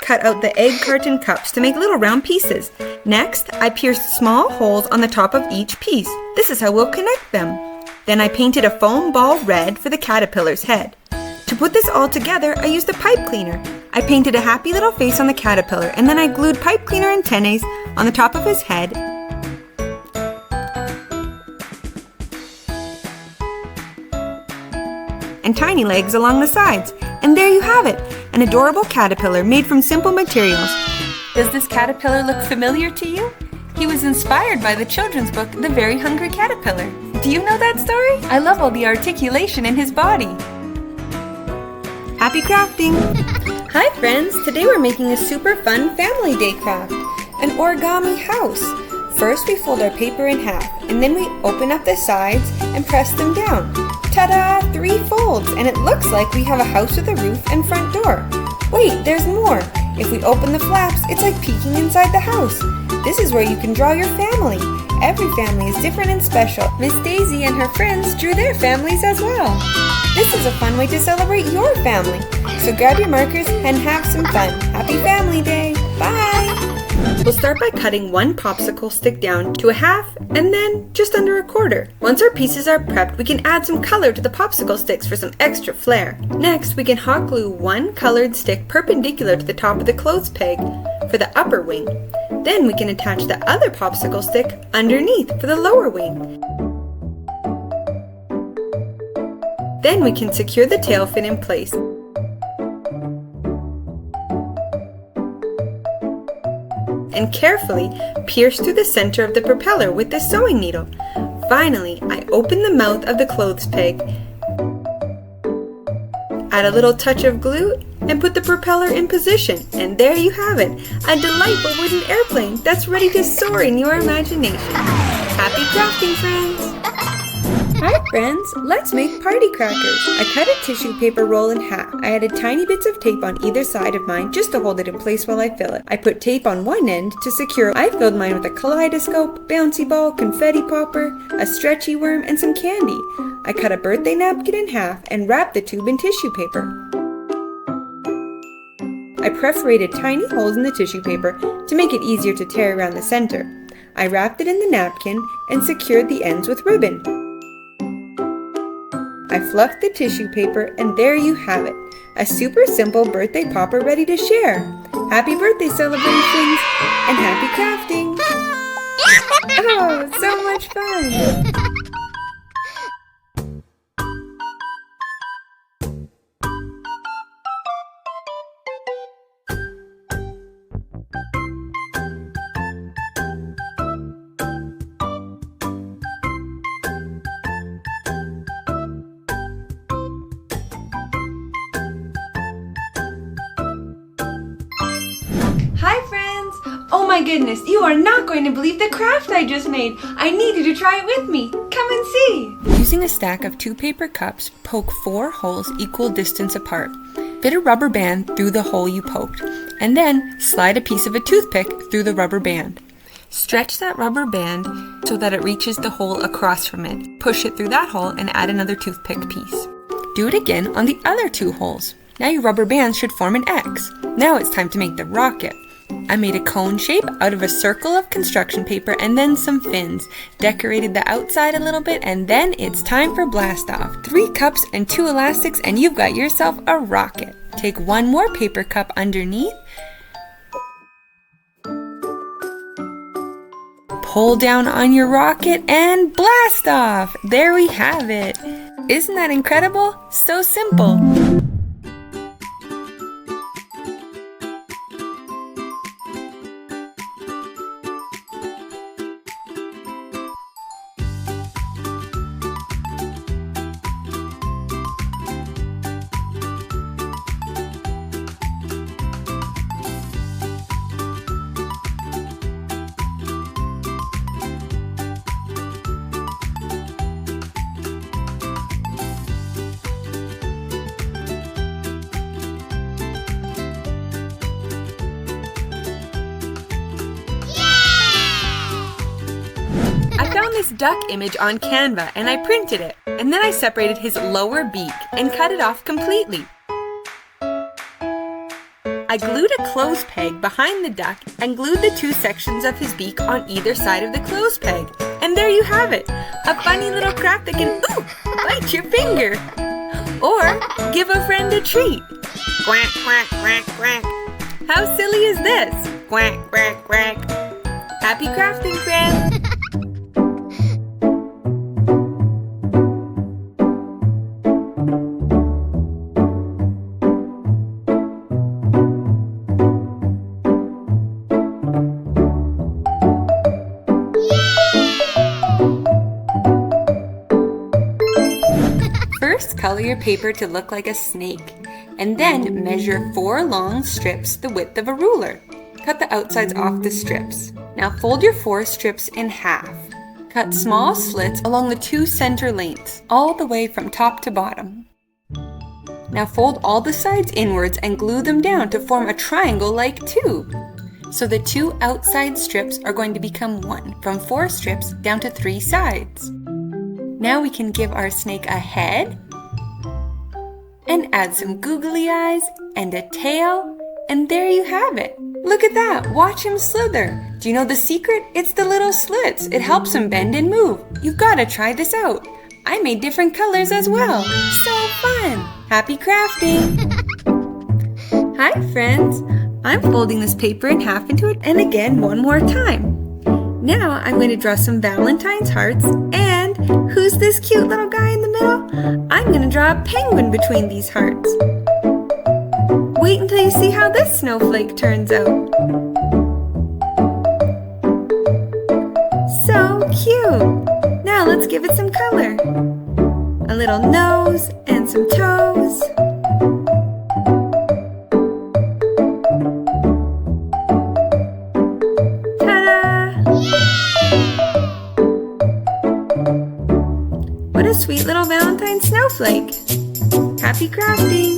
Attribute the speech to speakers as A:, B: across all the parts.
A: cut out the egg carton cups to make little round pieces. Next, I pierced small holes on the top of each piece. This is how we'll connect them. Then I painted a foam ball red for the caterpillar's head. To put this all together, I used a pipe cleaner. I painted a happy little face on the caterpillar, and then I glued pipe cleaner antennae on the top of his head and tiny legs along the sides. And there you have it, an adorable caterpillar made from simple materials. Does this caterpillar look familiar to you? He was inspired by the children's book, The Very Hungry Caterpillar. Do you know that story? I love all the articulation in his body. Happy crafting! Hi friends, today we're making a super fun family day craft, an origami house. First we fold our paper in half, and then we open up the sides and press them down. Ta-da! 3 folds, and it looks like we have a house with a roof and front door. Wait, there's more! If we open the flaps, it's like peeking inside the house. This is where you can draw your family. Every family is different and special. Miss Daisy and her friends drew their families as well. This is a fun way to celebrate your family. So grab your markers and have some fun. Happy Family Day! Bye! We'll start by cutting one popsicle stick down to a half and then just under a quarter. Once our pieces are prepped, we can add some color to the popsicle sticks for some extra flair. Next, we can hot glue one colored stick perpendicular to the top of the clothes peg for the upper wing. Then we can attach the other popsicle stick underneath for the lower wing. Then we can secure the tail fin in place. And carefully pierce through the center of the propeller with the sewing needle. Finally, I open the mouth of the clothes peg, add a little touch of glue, and put the propeller in position. And there you have it, a delightful wooden airplane that's ready to soar in your imagination. Happy crafting, friends! Hi friends, let's make party crackers. I cut a tissue paper roll in half. I added tiny bits of tape on either side of mine just to hold it in place while I fill it. I put tape on one end to secure. I filled mine with a kaleidoscope, bouncy ball, confetti popper, a stretchy worm, and some candy. I cut a birthday napkin in half and wrapped the tube in tissue paper. I perforated tiny holes in the tissue paper to make it easier to tear around the center. I wrapped it in the napkin and secured the ends with ribbon. I fluffed the tissue paper, and there you have it, a super simple birthday popper ready to share. Happy birthday celebrations and happy crafting! Oh, so much fun! Hi friends! Oh my goodness, you are not going to believe the craft I just made. I need you to try it with me. Come and see! Using a stack of 2 paper cups, poke 4 holes equal distance apart. Fit a rubber band through the hole you poked, and then slide a piece of a toothpick through the rubber band. Stretch that rubber band so that it reaches the hole across from it. Push it through that hole and add another toothpick piece. Do it again on the other 2 holes. Now your rubber bands should form an X. Now it's time to make the rocket. I made a cone shape out of a circle of construction paper and then some fins. Decorated the outside a little bit, and then it's time for blast off. 3 cups and 2 elastics and you've got yourself a rocket. Take 1 more paper cup underneath. Pull down on your rocket and blast off! There we have it! Isn't that incredible? So simple! I found this duck image on Canva and I printed it, and then I separated his lower beak and cut it off completely. I glued a clothes peg behind the duck and glued the two sections of his beak on either side of the clothes peg. And there you have it, a funny little craft that can, bite your finger. Or give a friend a treat. Quack, quack, quack, quack. How silly is this? Quack, quack, quack. Happy crafting, friends! First, color your paper to look like a snake, and then measure 4 long strips the width of a ruler. Cut the outsides off the strips. Now fold your 4 strips in half. Cut small slits along the 2 center lengths, all the way from top to bottom. Now fold all the sides inwards and glue them down to form a triangle-like tube. So the 2 outside strips are going to become 1, from 4 strips down to 3 sides. Now we can give our snake a head, and add some googly eyes and a tail, and there you have it. Look at that, watch him slither. Do you know the secret? It's the little slits. It helps him bend and move. You've got to try this out. I made different colors as well. So fun! Happy crafting! Hi friends! I'm folding this paper in half into it, and again one more time. Now I'm going to draw some Valentine's hearts, and who's this cute little guy in the middle? I'm going to draw a penguin between these hearts. Wait until you see how this snowflake turns out. So cute! Now let's give it some color. A little nose and some toes. What a sweet little Valentine snowflake! Happy crafting!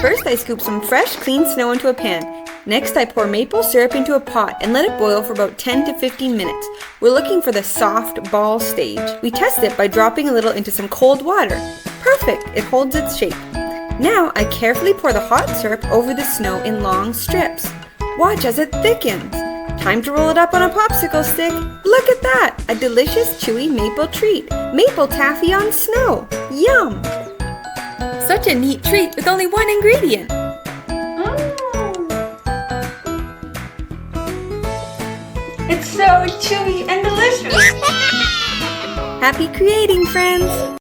A: First, I scoop some fresh, clean snow into a pan. Next, I pour maple syrup into a pot and let it boil for about 10 to 15 minutes. We're looking for the soft ball stage. We test it by dropping a little into some cold water. Perfect! It holds its shape. Now, I carefully pour the hot syrup over the snow in long strips. Watch as it thickens. Time to roll it up on a popsicle stick. Look at that! A delicious chewy maple treat. Maple taffy on snow. Yum! Such a neat treat with only one ingredient. It's so chewy and delicious. Happy creating, friends!